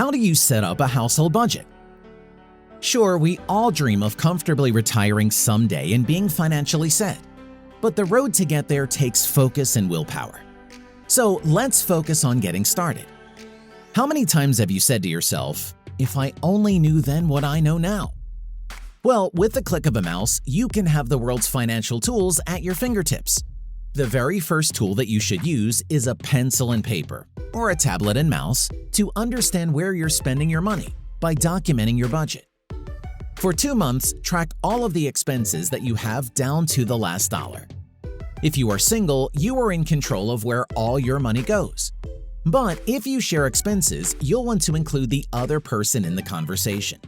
How do you set up a household budget? Sure, we all dream of comfortably retiring someday and being financially set, but the road to get there takes focus and willpower. So let's focus on getting started. How many times have you said to yourself, "If I only knew then what I know now"? Well, with the click of a mouse, you can have the world's financial tools at your fingertips. The very first tool that you should use is a pencil and paper, or a tablet and mouse, to understand where you're spending your money by documenting your budget. For 2 months, track all of the expenses that you have down to the last dollar. If you are single, you are in control of where all your money goes. But if you share expenses, you'll want to include the other person in the conversation.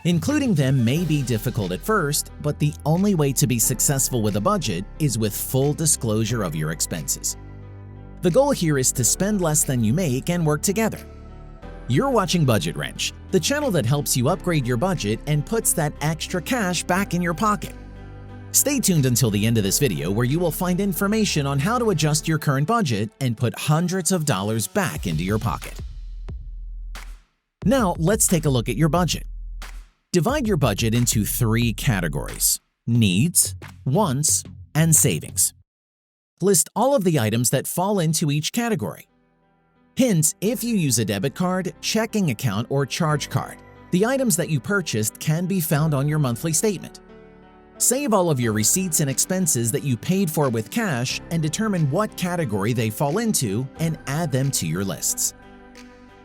Including them may be difficult at first, but the only way to be successful with a budget is with full disclosure of your expenses. The goal here is to spend less than you make and work together. You're watching Budgetwrench, the channel that helps you upgrade your budget and puts that extra cash back in your pocket. Stay tuned until the end of this video, where you will find information on how to adjust your current budget and put hundreds of dollars back into your pocket. Now, let's take a look at your budget. Divide your budget into 3 categories: needs, wants, and savings. List all of the items that fall into each category. Hint: if you use a debit card, checking account, or charge card, the items that you purchased can be found on your monthly statement. Save all of your receipts and expenses that you paid for with cash and determine what category they fall into and add them to your lists.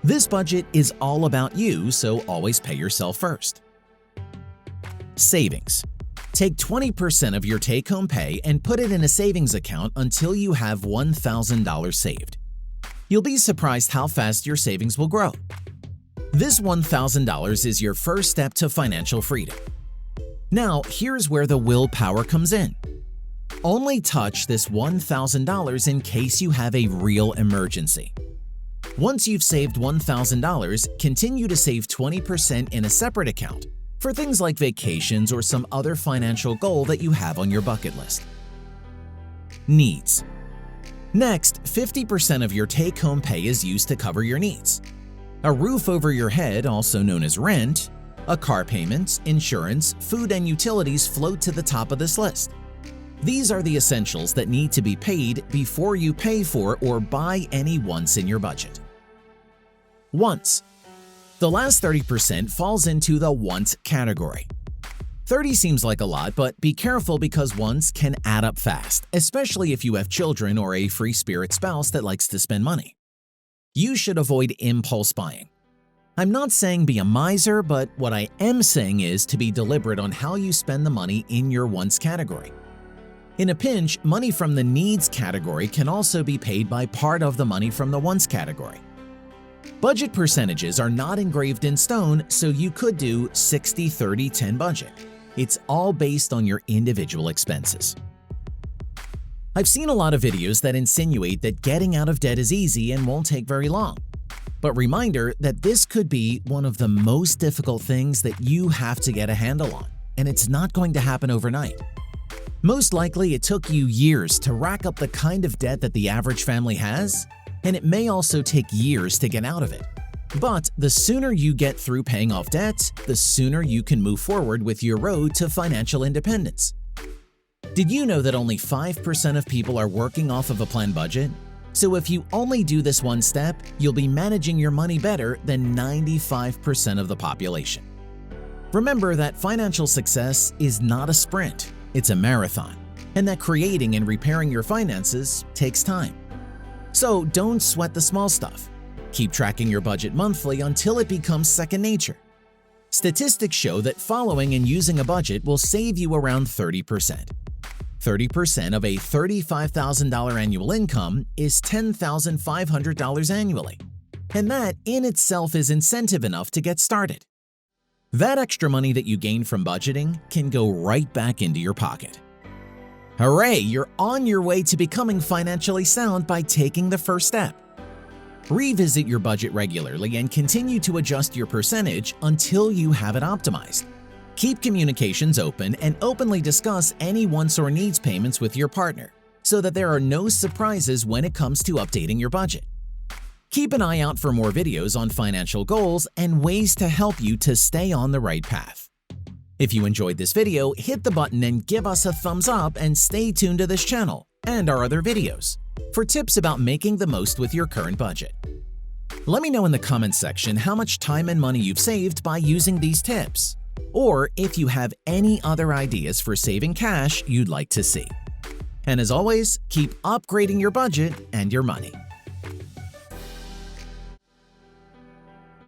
This budget is all about you, so always pay yourself first. Savings. Take 20% of your take-home pay and put it in a savings account until you have $1,000 saved. You'll be surprised how fast your savings will grow. This $1,000 is your first step to financial freedom. Now, here's where the willpower comes in. Only touch this $1,000 in case you have a real emergency. Once you've saved $1,000, continue to save 20% in a separate account for things like vacations or some other financial goal that you have on your bucket list. Needs. Next, 50% of your take-home pay is used to cover your needs. A roof over your head, also known as rent, a car payment, insurance, food, and utilities float to the top of this list. These are the essentials that need to be paid before you pay for or buy any wants in your budget. Wants. The last 30% falls into the wants category. 30 seems like a lot, but be careful because wants can add up fast, especially if you have children or a free-spirit spouse that likes to spend money. You should avoid impulse buying. I'm not saying be a miser, but what I am saying is to be deliberate on how you spend the money in your wants category. In a pinch, money from the needs category can also be paid by part of the money from the wants category. Budget percentages are not engraved in stone, so you could do 60-30-10 budget. It's all based on your individual expenses. I've seen a lot of videos that insinuate that getting out of debt is easy and won't take very long. But reminder that this could be one of the most difficult things that you have to get a handle on, and it's not going to happen overnight. Most likely, it took you years to rack up the kind of debt that the average family has, and it may also take years to get out of it. But the sooner you get through paying off debt, the sooner you can move forward with your road to financial independence. Did you know that only 5% of people are working off of a planned budget? So if you only do this one step, you'll be managing your money better than 95% of the population. Remember that financial success is not a sprint, it's a marathon, and that creating and repairing your finances takes time. So don't sweat the small stuff. Keep tracking your budget monthly until it becomes second nature. Statistics show that following and using a budget will save you around 30%. 30% of a $35,000 annual income is $10,500 annually, and that in itself is incentive enough to get started. That extra money that you gain from budgeting can go right back into your pocket. Hooray! You're on your way to becoming financially sound by taking the first step. Revisit your budget regularly and continue to adjust your percentage until you have it optimized. Keep communications open and openly discuss any wants or needs payments with your partner so that there are no surprises when it comes to updating your budget. Keep an eye out for more videos on financial goals and ways to help you to stay on the right path. If you enjoyed this video, hit the button and give us a thumbs up, and stay tuned to this channel and our other videos for tips about making the most with your current budget. Let me know in the comments section how much time and money you've saved by using these tips, or if you have any other ideas for saving cash you'd like to see. And as always, keep upgrading your budget and your money.